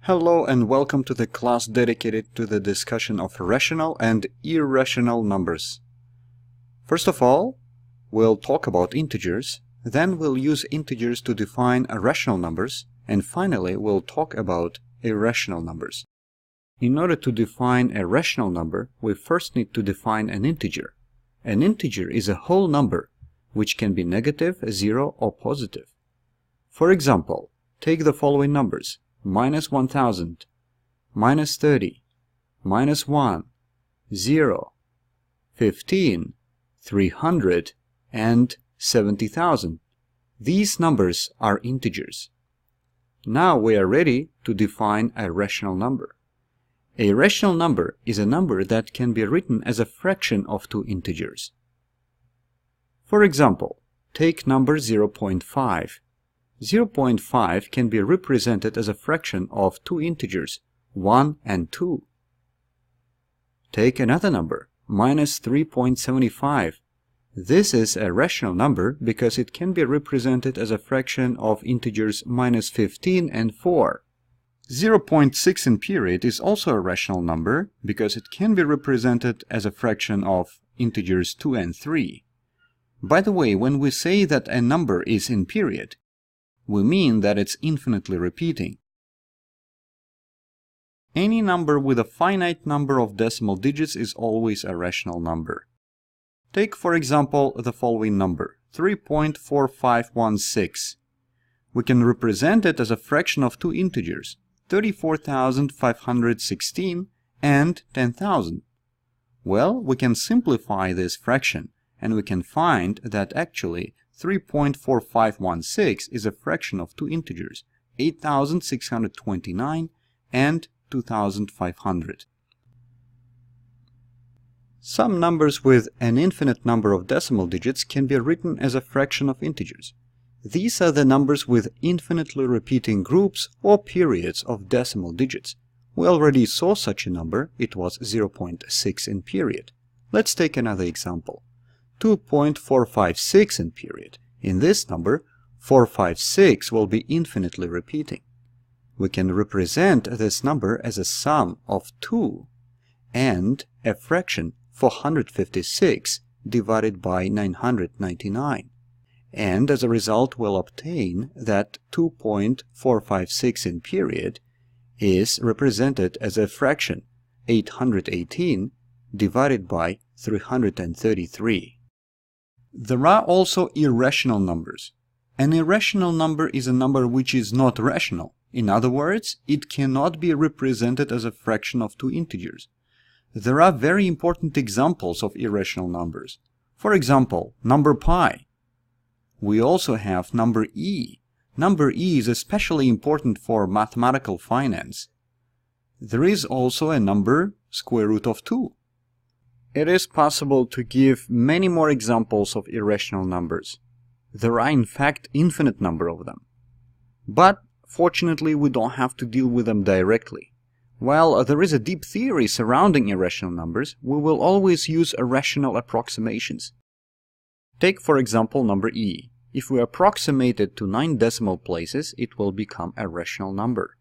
Hello and welcome to the class dedicated to the discussion of rational and irrational numbers. First of all, we'll talk about integers, then we'll use integers to define rational numbers, and finally we'll talk about irrational numbers. In order to define a rational number, we first need to define an integer. An integer is a whole number, which can be negative, 0, or positive. For example, take the following numbers: minus 1000, minus 30, minus 1, 0, 15, 300, and 70,000. These numbers are integers. Now we are ready to define a rational number. A rational number is a number that can be written as a fraction of two integers. For example, take number 0.5. 0.5 can be represented as a fraction of two integers, 1 and 2. Take another number, minus 3.75. This is a rational number because it can be represented as a fraction of integers minus 15 and 4. 0.6 in period is also a rational number because it can be represented as a fraction of integers 2 and 3. By the way, when we say that a number is in period, we mean that it's infinitely repeating. Any number with a finite number of decimal digits is always a rational number. Take, for example, the following number, 3.4516. We can represent it as a fraction of two integers, 34,516 and 10,000. Well, we can simplify this fraction, and we can find that actually 3.4516 is a fraction of two integers, 8,629 and 2,500. Some numbers with an infinite number of decimal digits can be written as a fraction of integers. These are the numbers with infinitely repeating groups or periods of decimal digits. We already saw such a number, it was 0.6 in period. Let's take another example. 2.456 in period. In this number, 456 will be infinitely repeating. We can represent this number as a sum of 2 and a fraction 456 divided by 999. And as a result, we'll obtain that 2.456 in period is represented as a fraction 818 divided by 333. There are also irrational numbers. An irrational number is a number which is not rational. In other words, it cannot be represented as a fraction of two integers. There are very important examples of irrational numbers. For example, number pi. We also have number e. Number e is especially important for mathematical finance. There is also a number square root of 2. It is possible to give many more examples of irrational numbers. There are in fact infinite number of them. But fortunately we don't have to deal with them directly. While there is a deep theory surrounding irrational numbers, we will always use irrational approximations. Take for example number e. If we approximate it to 9 decimal places, it will become a rational number.